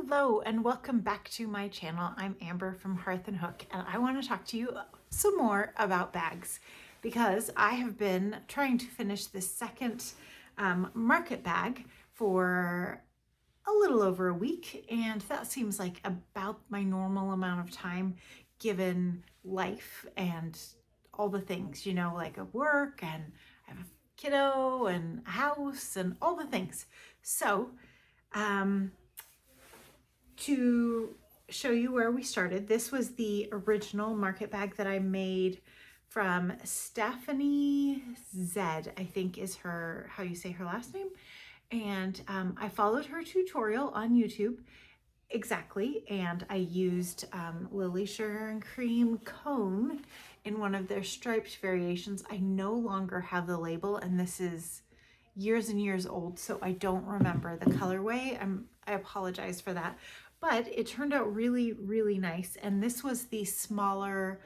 Hello and welcome back to my channel. I'm Amber from Hearth and Hook, and I want to talk to you some more about bags because I have been trying to finish this second market bag for a little over a week, and that seems like about my normal amount of time given life and all the things, you know, like a work, and I have a kiddo and a house and all the things. So to show you where we started, this was the original market bag that I made from Stephanie Zed, I think is her, how you say her last name. And I followed her tutorial on YouTube exactly, and I used Lily Sugar and Cream cone in one of their striped variations. I no longer have the label, and this is years and years old, so I don't remember the colorway. I apologize for that, but it turned out really, really nice. And this was the smaller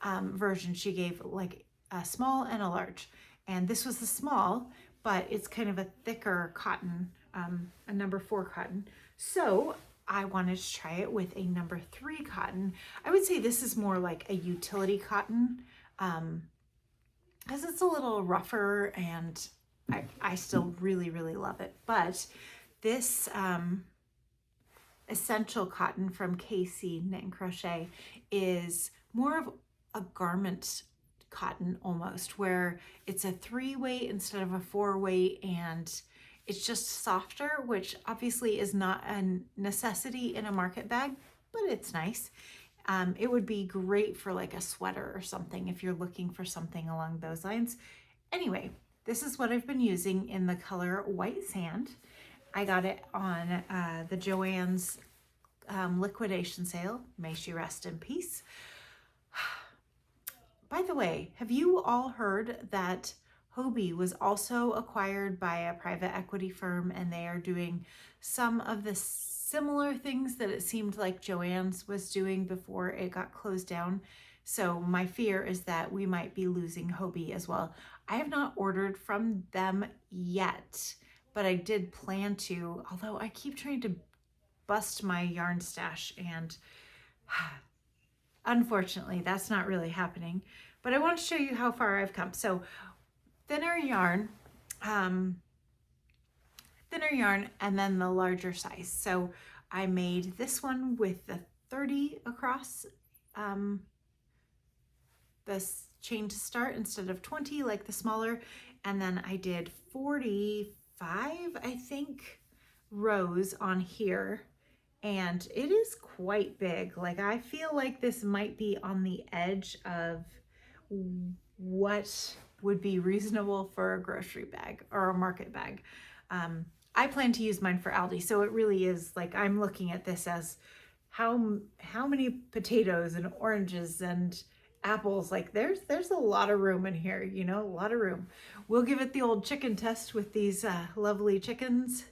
version she gave, like a small and a large. And this was the small, but it's kind of a thicker cotton, a number 4 cotton. So I wanted to try it with a number 3 cotton. I would say this is more like a utility cotton, because it's a little rougher, and I still really, really love it. But this essential cotton from KC Knit and Crochet is more of a garment cotton almost, where it's a 3-weight instead of a 4-weight, and it's just softer, which obviously is not a necessity in a market bag, but it's nice. It would be great for like a sweater or something if you're looking for something along those lines. Anyway, this is what I've been using in the color White Sand. I got it on the Joann's liquidation sale. May she rest in peace. By the way, have you all heard that Hobbii was also acquired by a private equity firm, and they are doing some of the similar things that it seemed like Joann's was doing before it got closed down? So my fear is that we might be losing Hobbii as well. I have not ordered from them yet, but I did plan to, although I keep trying to bust my yarn stash, and unfortunately that's not really happening. But I want to show you how far I've come. So thinner yarn, and then the larger size. So I made this one with the 30 across this chain to start instead of 20 like the smaller, and then I did 45, I think, rows on here, and it is quite big. Like, I feel like this might be on the edge of what would be reasonable for a grocery bag or a market bag. I plan to use mine for Aldi, so it really is like, I'm looking at this as how many potatoes and oranges and apples. Like, there's a lot of room in here, you know, a lot of room. We'll give it the old chicken test with these lovely chickens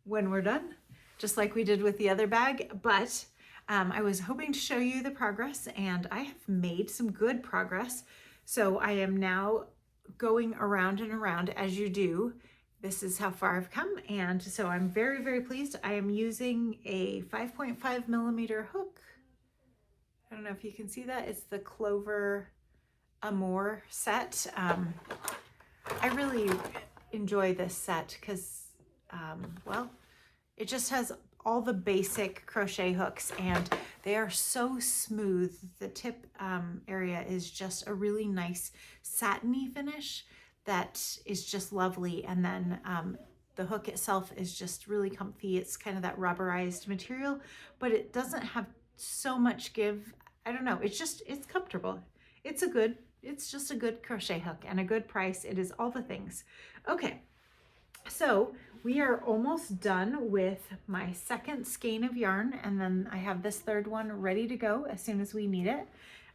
when we're done, just like we did with the other bag. But I was hoping to show you the progress, and I have made some good progress. So I am now going around and around as you do. This is how far I've come, and so I'm very, very pleased. I am using a 5.5 millimeter hook. I don't know if you can see that. It's the Clover Amour set. I really enjoy this set because, well, it just has all the basic crochet hooks, and they are so smooth. The tip area is just a really nice satiny finish that is just lovely. And then the hook itself is just really comfy. It's kind of that rubberized material, but it doesn't have so much give. I don't know. It's comfortable. It's just a good crochet hook and a good price. It is all the things. Okay. So we are almost done with my second skein of yarn, and then I have this third one ready to go as soon as we need it.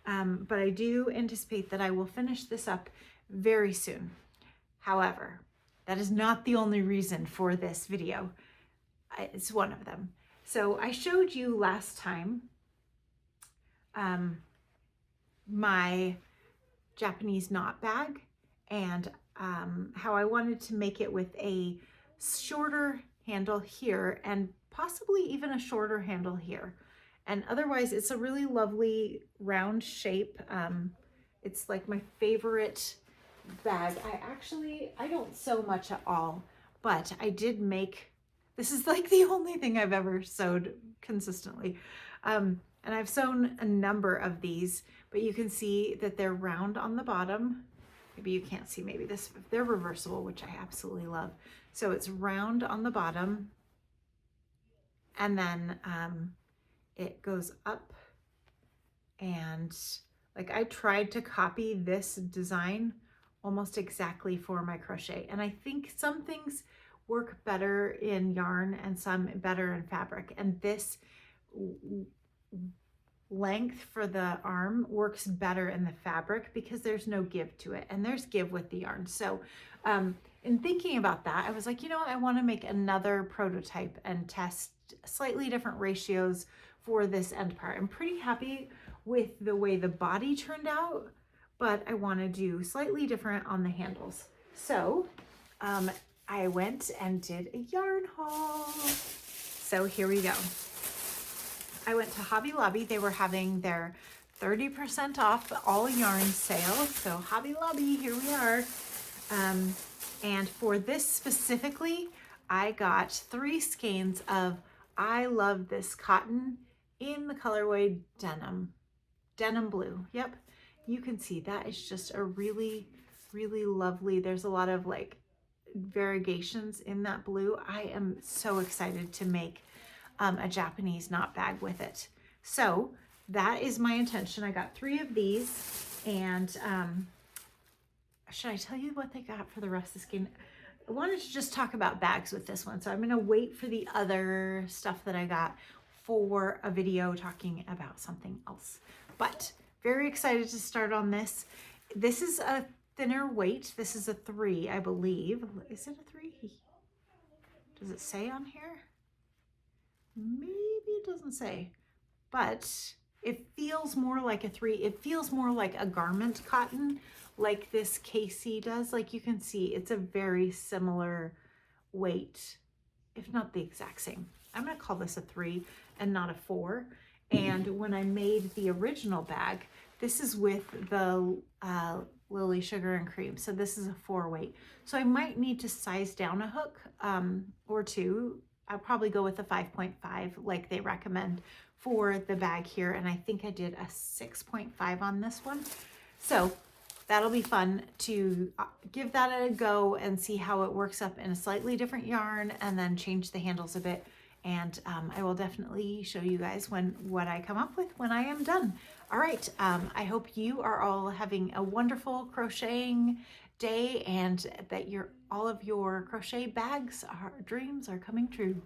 But I do anticipate that I will finish this up very soon. However, that is not the only reason for this video. It's one of them. So I showed you last time my Japanese knot bag, and how I wanted to make it with a shorter handle here and possibly even a shorter handle here. And otherwise it's a really lovely round shape. It's like my favorite bag. I don't sew much at all, but I did make, this is like the only thing I've ever sewed consistently. And I've sewn a number of these, but you can see that they're round on the bottom. Maybe you can't see, maybe this, they're reversible, which I absolutely love. So it's round on the bottom, and then it goes up, and like I tried to copy this design almost exactly for my crochet. And I think some things work better in yarn and some better in fabric. And this length for the arm works better in the fabric because there's no give to it, and there's give with the yarn. So in thinking about that, I was like, you know what, I want to make another prototype and test slightly different ratios for this end part. I'm pretty happy with the way the body turned out, but I want to do slightly different on the handles. So I went and did a yarn haul. So here we go. I went to Hobby Lobby. They were having their 30% off all yarn sale. So Hobby Lobby, here we are. And for this specifically, I got 3 skeins of I Love This Cotton in the colorway denim blue. Yep, you can see that is just a really, really lovely, there's a lot of like variegations in that blue. I am so excited to make a Japanese knot bag with it. So that is my intention. I got 3 of these, and should I tell you what they got for the rest of the skein? I wanted to just talk about bags with this one, so I'm gonna wait for the other stuff that I got for a video talking about something else. But very excited to start on this. This is a thinner weight. This is a 3, I believe. Is it a 3? Does it say on here? Maybe it doesn't say, but it feels more like a 3. It feels more like a garment cotton, like this Casey does. Like you can see, it's a very similar weight, if not the exact same. I'm gonna call this a 3 and not a 4. And when I made the original bag, this is with the Lily Sugar and Cream. So this is a 4 weight. So I might need to size down a hook or 2. I'll probably go with a 5.5 like they recommend for the bag here. And I think I did a 6.5 on this one. So that'll be fun to give that a go and see how it works up in a slightly different yarn, and then change the handles a bit. And I will definitely show you guys what I come up with when I am done. All right, I hope you are all having a wonderful crocheting day, and that all of your crochet bags dreams are coming true.